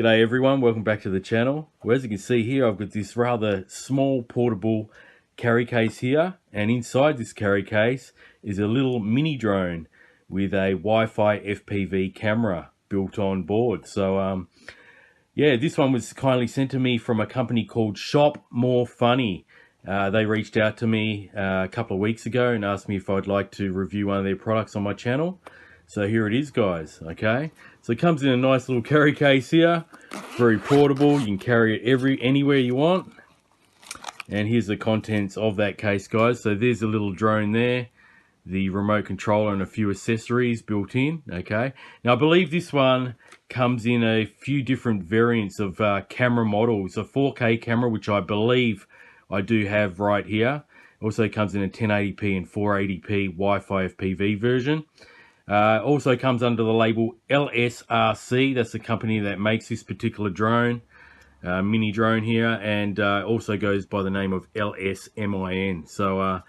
G'day everyone, welcome back to the channel. Well, as you can see here, I've got this rather small portable carry case here, and inside this carry case is a little mini drone with a Wi-Fi FPV camera built on board. So yeah, this one was kindly sent to me from a company called Shop More Funny. They reached out to me a couple of weeks ago and asked me if I'd like to review one of their products on my channel. So here it is, guys. Okay, so it comes in a nice little carry case here, very portable. You can carry it anywhere you want. And here's the contents of that case, guys. So there's a little drone there, the remote controller and a few accessories built in. Okay, now I believe this one comes in a few different variants of camera models. A 4K camera, which I believe I do have right here. Also comes in a 1080p and 480p Wi-Fi FPV version. Also comes under the label LSRC. That's the company that makes this particular drone, mini drone here, and also goes by the name of LSMIN. So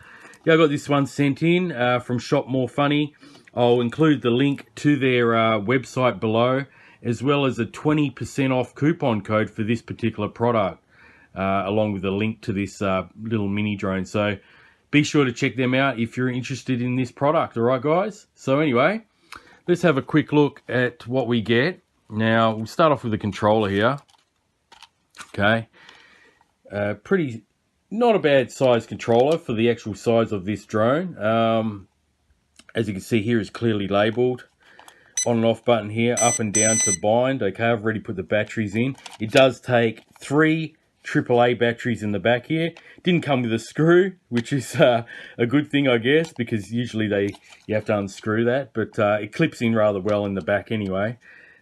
yeah, I got this one sent in from Shop More Funny. I'll include the link to their website below, as well as a 20% off coupon code for this particular product, along with a link to this little mini drone. So be sure to check them out if you're interested in this product. All right, guys? So anyway, let's have a quick look at what we get. Now, we'll start off with the controller here. Okay. Pretty, not a bad size controller for the actual size of this drone. As you can see here, is clearly labeled. On and off button here, up and down to bind. Okay, I've already put the batteries in. It does take 3 AAA batteries in the back here. Didn't come with a screw, which is a good thing, I guess, because usually you have to unscrew that, but it clips in rather well in the back anyway.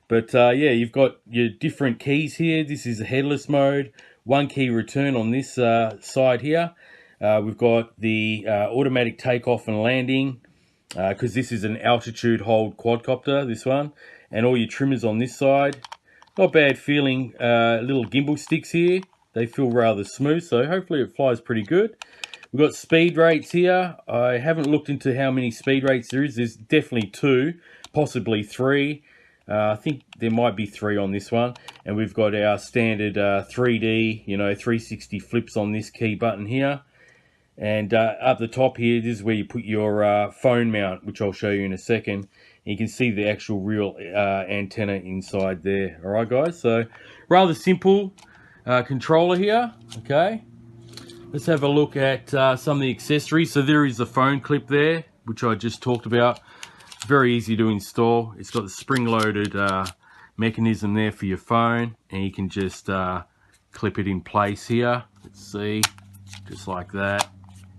But yeah, you've got your different keys here. This is a headless mode, 1 key return on this side here. We've got the automatic takeoff and landing, because this is an altitude hold quadcopter, this one, and all your trimmers on this side. Not bad feeling little gimbal sticks here. They feel rather smooth, so hopefully it flies pretty good. We've got speed rates here. I haven't looked into how many speed rates there is. There's definitely 2, possibly 3. I think there might be 3 on this one. And we've got our standard 3D, 360 flips on this key button here. And up the top here, this is where you put your phone mount, which I'll show you in a second. And you can see the actual real antenna inside there. All right, guys, so rather simple controller here. Okay, let's have a look at some of the accessories. So there is the phone clip there, which I just talked about. Very easy to install. It's got the spring-loaded mechanism there for your phone, and you can just clip it in place here. Let's see, just like that,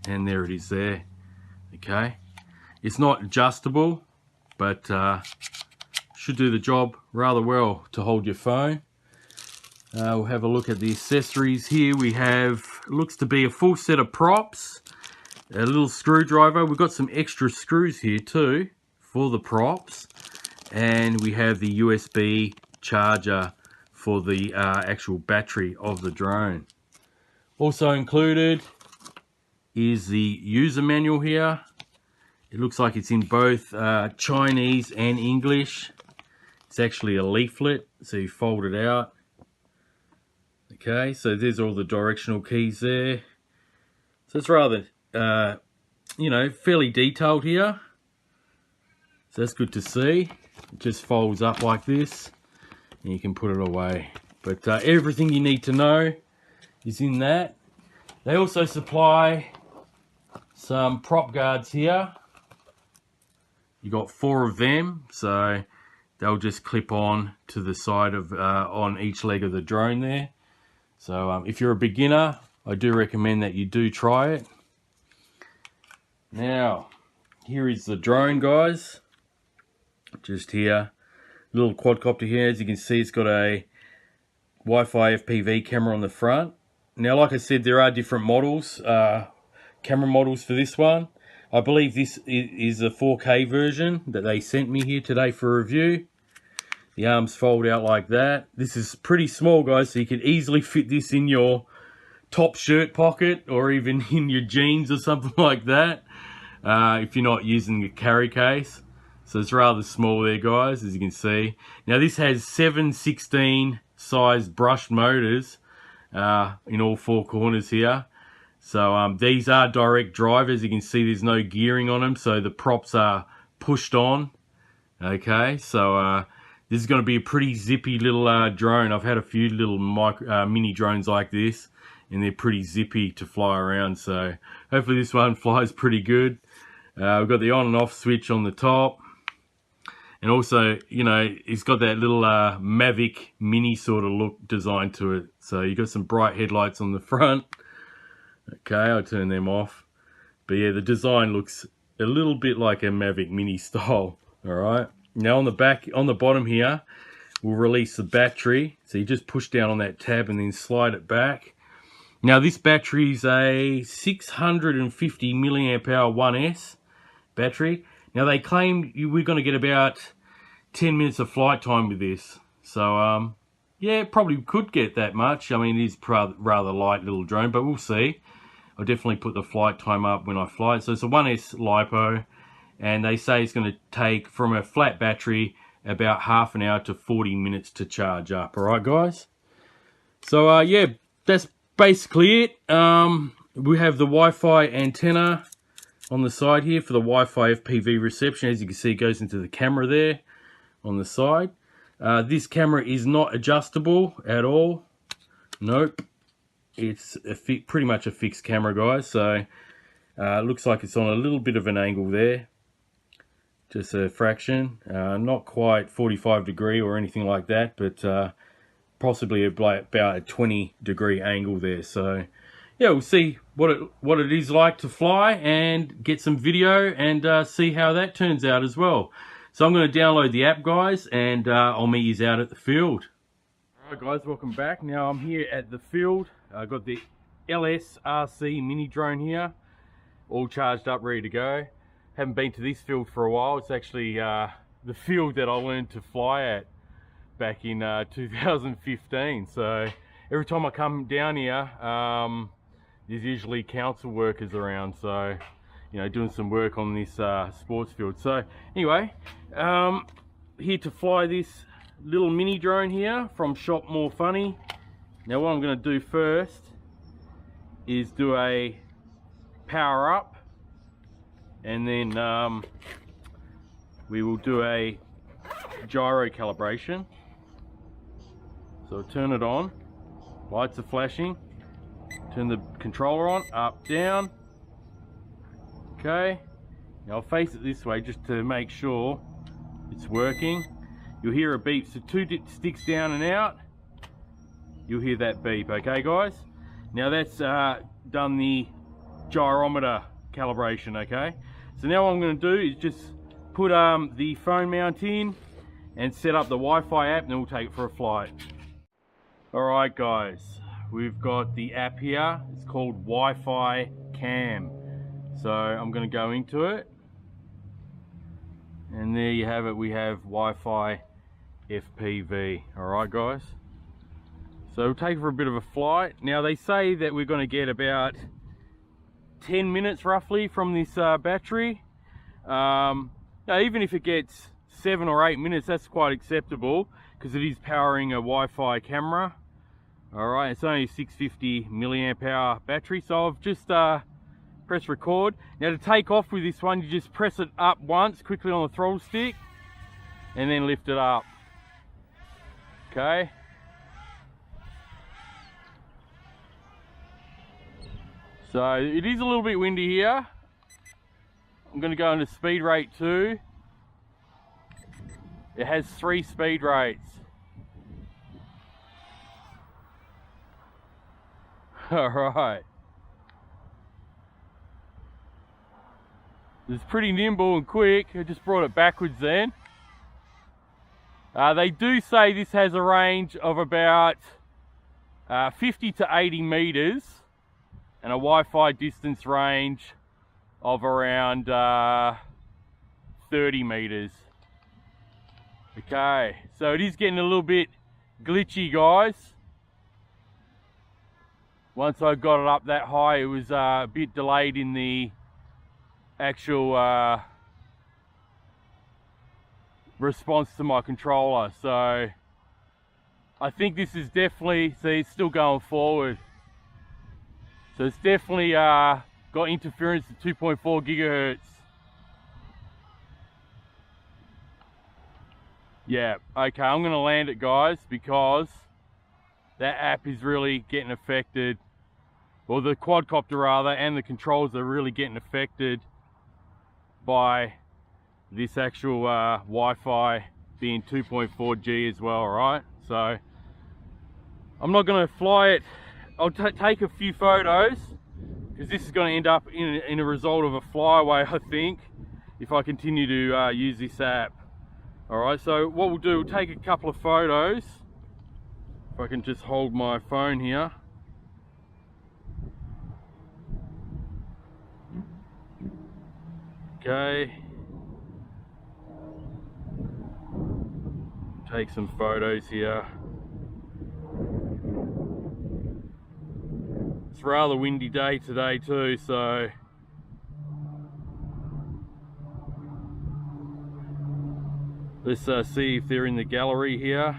and there it is there. Okay, it's not adjustable, but should do the job rather well to hold your phone. We'll have a look at the accessories here. We have, looks to be a full set of props, a little screwdriver. We've got some extra screws here too for the props, and we have the USB charger for the actual battery of the drone. Also included is the user manual here. It looks like it's in both Chinese and English. It's actually a leaflet, so you fold it out. Okay, so there's all the directional keys there. So it's rather, fairly detailed here. So that's good to see. It just folds up like this, and you can put it away. But everything you need to know is in that. They also supply some prop guards here. You got 4 of them, so they'll just clip on to the side of on each leg of the drone there. So if you're a beginner, I do recommend that you do try it. Now, here is the drone, guys. Just here, little quadcopter here. As you can see, it's got a Wi-Fi FPV camera on the front. Now, like I said, there are different models, camera models for this one. I believe this is a 4K version that they sent me here today for review. The arms fold out like that. This is pretty small, guys, so you can easily fit this in your top shirt pocket or even in your jeans or something like that, if you're not using a carry case. So it's rather small there, guys, as you can see. Now this has 7/16 sized brushed motors in all four corners here. So these are direct drive. As you can see, there's no gearing on them, so the props are pushed on. Okay, so this is going to be a pretty zippy little drone. I've had a few little mini drones like this, and they're pretty zippy to fly around. So hopefully this one flies pretty good. We've got the on and off switch on the top. And also, you know, it's got that little Mavic Mini sort of look design to it. So you've got some bright headlights on the front. Okay, I'll turn them off. But yeah, the design looks a little bit like a Mavic Mini style. Alright. Now on the back, on the bottom here, we'll release the battery. So you just push down on that tab and then slide it back. Now this battery is a 650 milliamp hour 1S battery. Now they claim we're going to get about 10 minutes of flight time with this. So yeah, probably could get that much. I mean, it is rather light little drone, but we'll see. I'll definitely put the flight time up when I fly it. So it's a 1S LiPo, and they say it's going to take, from a flat battery, about half an hour to 40 minutes to charge up. Alright guys? So yeah, that's basically it. We have the Wi-Fi antenna on the side here for the Wi-Fi FPV reception. As you can see, it goes into the camera there on the side. This camera is not adjustable at all. Nope. It's pretty much a fixed camera, guys. So it looks like it's on a little bit of an angle there. Just a fraction. Not quite 45 degree or anything like that, but possibly about a 20-degree angle there. So yeah, we'll see what it is like to fly and get some video and see how that turns out as well. So I'm going to download the app, guys, and I'll meet you out at the field. Alright guys, welcome back. Now I'm here at the field. I've got the LS-RC mini drone here, all charged up, ready to go. Haven't been to this field for a while. It's actually the field that I learned to fly at back in 2015. So every time I come down here, there's usually council workers around, so you know, doing some work on this sports field. So anyway, here to fly this little mini drone here from Shop More Funny. Now what I'm going to do first is do a power up, and then we will do a gyro calibration. So turn it on, lights are flashing, turn the controller on, up, down. Okay, now I'll face it this way just to make sure it's working. You'll hear a beep, so 2 sticks down and out, you'll hear that beep. Okay guys, now that's done the gyrometer calibration. Okay, so now what I'm going to do is just put the phone mount in and set up the Wi-Fi app, and then we'll take it for a flight. Alright guys, we've got the app here. It's called Wi-Fi Cam. So I'm going to go into it, and there you have it. We have Wi-Fi FPV. Alright guys, so we'll take it for a bit of a flight. Now they say that we're going to get about 10 minutes roughly from this battery. Now even if it gets 7 or 8 minutes, that's quite acceptable because it is powering a Wi-Fi camera. Alright, it's only a 650 milliamp hour battery, so I've just press record. Now to take off with this one, you just press it up once quickly on the throttle stick and then lift it up. Okay. So it is a little bit windy here. I'm going to go into speed rate 2. It has 3 speed rates. Alright. It's pretty nimble and quick. I just brought it backwards then. They do say this has a range of about 50 to 80 meters and a Wi-Fi distance range of around 30 meters. Okay, so it is getting a little bit glitchy, guys. Once I got it up that high, it was a bit delayed in the actual response to my controller. So I I think this is definitely, see, it's still going forward. So it's definitely got interference at 2.4 gigahertz. Yeah, okay, I'm gonna land it, guys, because that app is really getting affected. Well, the quadcopter rather, and the controls are really getting affected by this actual Wi-Fi being 2.4G as well, right? So I'm not gonna fly it. I'll take a few photos, because this is gonna end up in a result of a flyaway, I think, if I continue to use this app. All right, so what we'll do, we'll take a couple of photos. If I can just hold my phone here. Okay. Take some photos here. It's a rather windy day today too, so let's see if they're in the gallery here.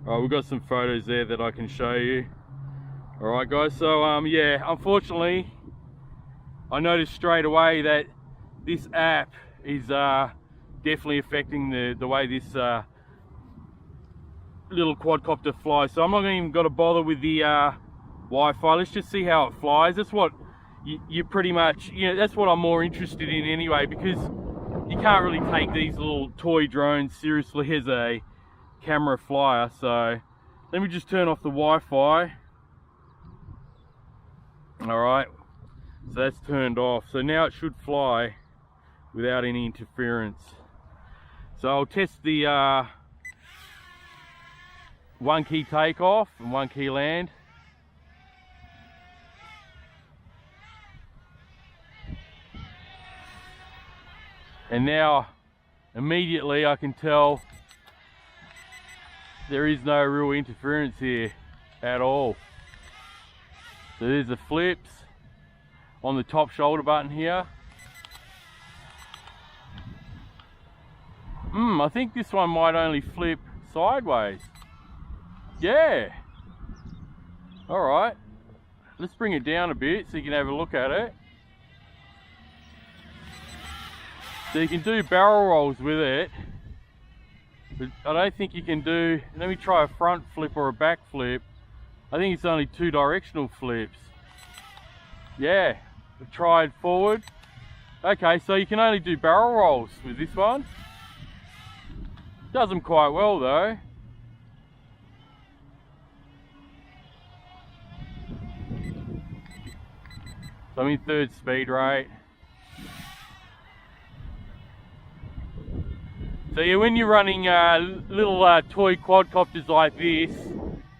Alright, we've got some photos there that I can show you. Alright guys, so yeah, unfortunately I noticed straight away that this app is definitely affecting the way this little quadcopter flies. So I'm not even got to bother with the Wi-Fi. Let's just see how it flies. That's what you pretty much, you know, that's what I'm more interested in anyway, because you can't really take these little toy drones seriously as a camera flyer. So let me just turn off the Wi-Fi. All right, so that's turned off. So now it should fly without any interference. So I'll test the 1 key takeoff and 1 key land. And now immediately I can tell there is no real interference here at all. So there's the flips on the top shoulder button here. I think this one might only flip sideways. Yeah. All right. Let's bring it down a bit so you can have a look at it. So you can do barrel rolls with it, but I don't think you can do, let me try a front flip or a back flip. I think it's only 2 directional flips. Yeah, I've tried forward. Okay, so you can only do barrel rolls with this one. Does them quite well though. So I'm in 3rd speed rate. So yeah, when you're running little toy quadcopters like this,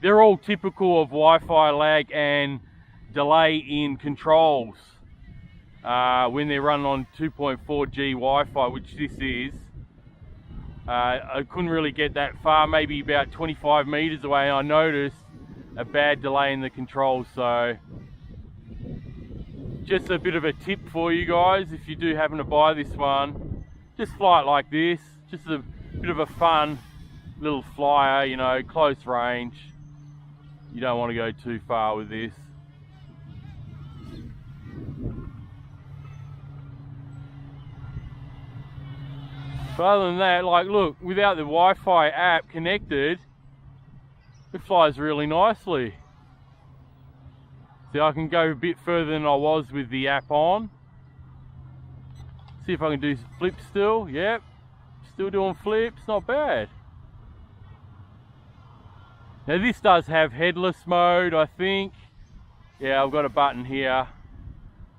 they're all typical of Wi-Fi lag and delay in controls when they're running on 2.4G Wi-Fi, which this is. I couldn't really get that far, maybe about 25 meters away, and I noticed a bad delay in the controls. So just a bit of a tip for you guys, if you do happen to buy this one, just fly it like this. Just a bit of a fun little flyer, you know, close range. You don't want to go too far with this. But other than that, like, look, without the Wi-Fi app connected, it flies really nicely. See, I can go a bit further than I was with the app on. See if I can do flips still. Yep. Still doing flips, not bad. Now this does have headless mode, I think. Yeah, I've got a button here.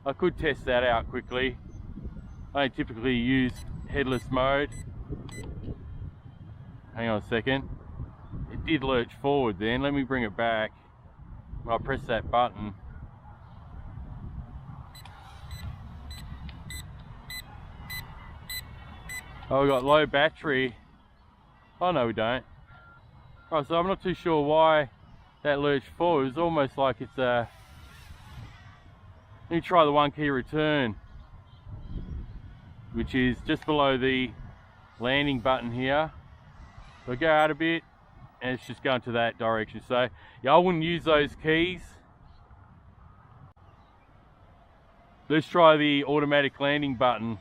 I could test that out quickly. I don't typically use headless mode. Hang on a second. It did lurch forward then. Let me bring it back. I'll press that button. Oh, we got low battery. Oh no, we don't. Right, so I'm not too sure why that lurched forward. It's almost like it's a... Let me try the 1 key return, which is just below the landing button here. So go out a bit. and it's just going to that direction. So yeah, I wouldn't use those keys. Let's try the automatic landing button.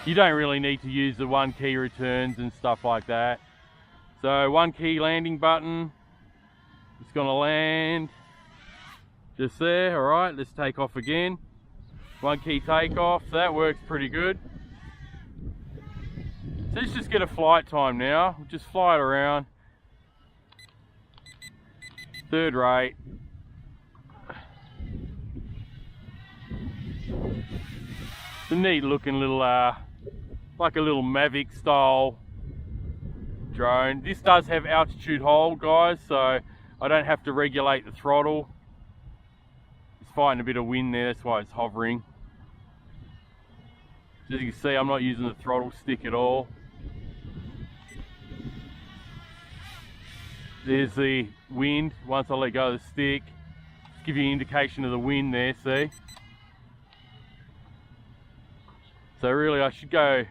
You don't really need to use the 1 key returns and stuff like that. So 1 key landing button, it's gonna land just there. All right, let's take off again. 1 key takeoff, so that works pretty good. So let's just get a flight time now. We'll just fly it around. 3rd rate. It's a neat looking little, like a little Mavic style drone. This does have altitude hold, guys, so I don't have to regulate the throttle. It's fighting a bit of wind there, that's why it's hovering. As you can see, I'm not using the throttle stick at all. There's the wind. Once I let go of the stick, just give you an indication of the wind there, see? So really I should go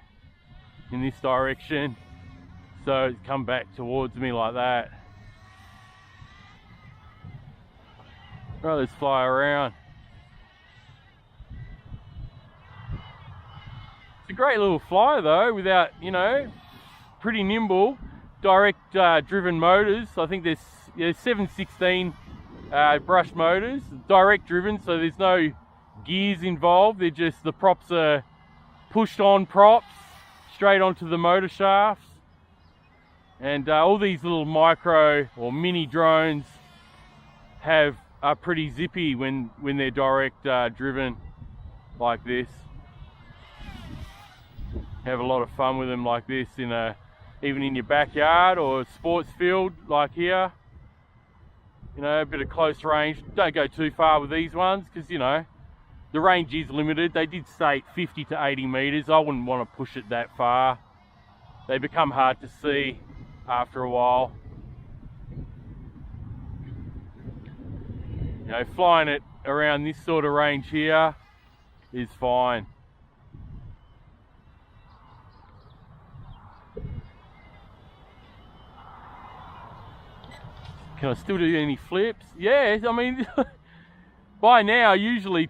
in this direction, so it's come back towards me like that. Right, let's fly around. It's a great little fly though, without, you know, pretty nimble. Direct driven motors. I think there's 716 brush motors, direct driven, so there's no gears involved. They're just, the props are pushed on props straight onto the motor shafts. And all these little micro or mini drones are pretty zippy when they're direct driven like this. Have a lot of fun with them like this even in your backyard or sports field like here. You know, a bit of close range. Don't go too far with these ones because, you know, the range is limited. They did state 50 to 80 meters. I wouldn't want to push it that far. They become hard to see after a while. You know, flying it around this sort of range here is fine. Can I still do any flips? Yeah, I mean, by now,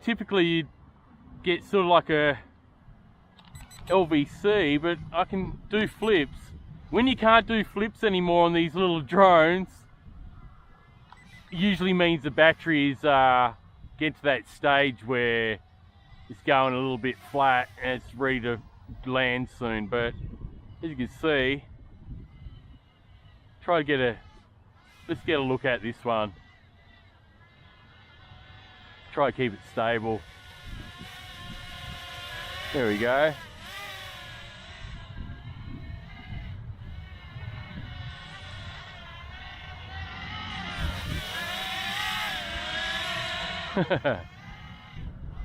typically you'd get sort of like a LVC, but I can do flips. When you can't do flips anymore on these little drones, it usually means the battery is get to that stage where it's going a little bit flat and it's ready to land soon. But as you can see, let's get a look at this one. Try to keep it stable. There we go.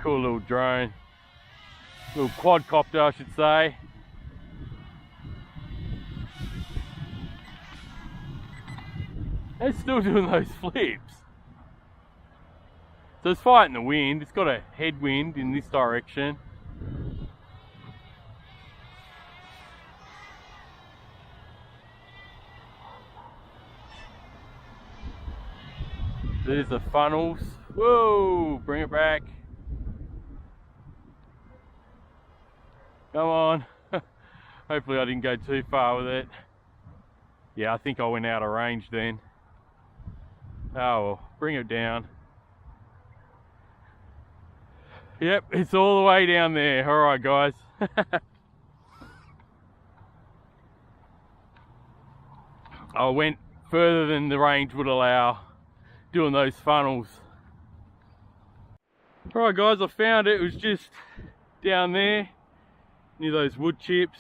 Cool little drone. Little quadcopter, I should say. It's still doing those flips. So it's fighting the wind. It's got a headwind in this direction. There's the funnels. Whoa, bring it back. Come on. Hopefully I didn't go too far with it. Yeah, I think I went out of range then. Oh well, bring it down. Yep, it's all the way down there. All right, guys. I went further than the range would allow doing those funnels. All right, guys, I found it. It was just down there near those wood chips.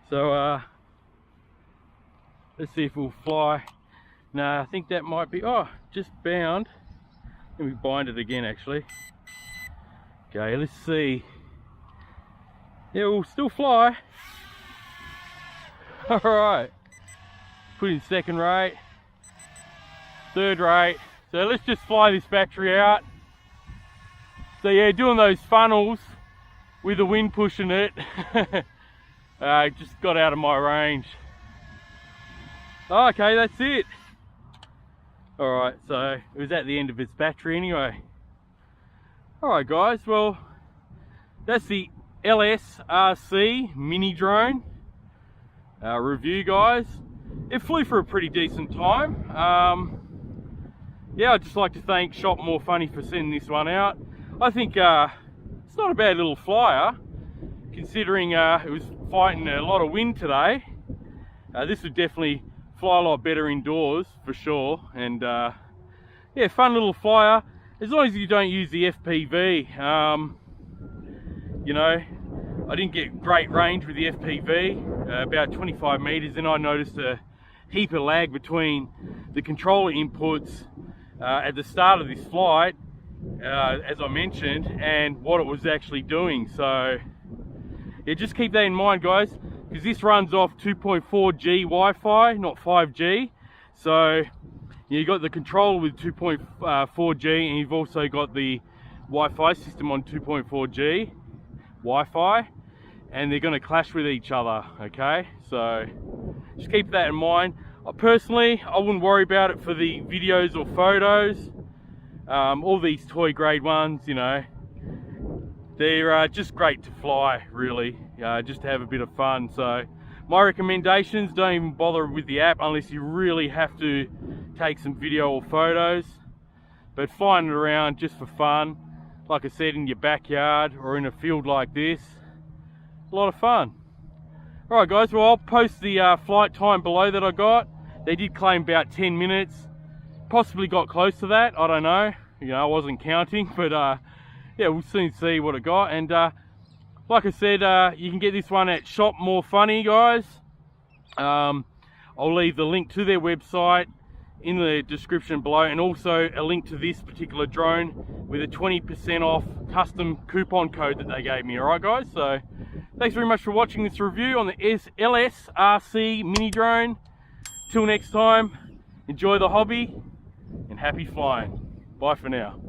So let's see if we'll fly. No, I think that might be, just bound. Let me bind it again actually. Okay, let's see. Yeah, we'll still fly. Alright. Put in 2nd rate. 3rd rate. So let's just fly this battery out. So yeah, doing those funnels with the wind pushing it. Just got out of my range. Oh, okay, that's it. Alright, so it was at the end of its battery anyway. Alright guys, well, that's the LS-RC mini drone review, guys. It flew for a pretty decent time. Yeah, I'd just like to thank Shot More Funny for sending this one out. I think it's not a bad little flyer, considering it was fighting a lot of wind today. This would definitely fly a lot better indoors for sure. And yeah, fun little flyer, as long as you don't use the FPV. You know, I didn't get great range with the FPV, about 25 meters, and I noticed a heap of lag between the controller inputs at the start of this flight, as I mentioned, and what it was actually doing. So yeah, just keep that in mind, guys, because this runs off 2.4G Wi-Fi, not 5G. So you got the controller with 2.4G, and you've also got the Wi-Fi system on 2.4G Wi-Fi, and they're going to clash with each other. Okay, so just keep that in mind. Personally, I wouldn't worry about it for the videos or photos. All these toy grade ones, you know, they're just great to fly, really, just to have a bit of fun. So my recommendations, don't even bother with the app unless you really have to take some video or photos, but flying it around just for fun, like I said, in your backyard or in a field like this, a lot of fun. Alright guys, well, I'll post the flight time below that I got. They did claim about 10 minutes, possibly got close to that, I don't know, you know, I wasn't counting, but yeah, we'll soon see what it got. And like I said, you can get this one at Shot More Funny, guys. I'll leave the link to their website in the description below, and also a link to this particular drone with a 20% off custom coupon code that they gave me. Alright guys, so thanks very much for watching this review on the LS-RC mini drone. Till next time, enjoy the hobby and happy flying. Bye for now.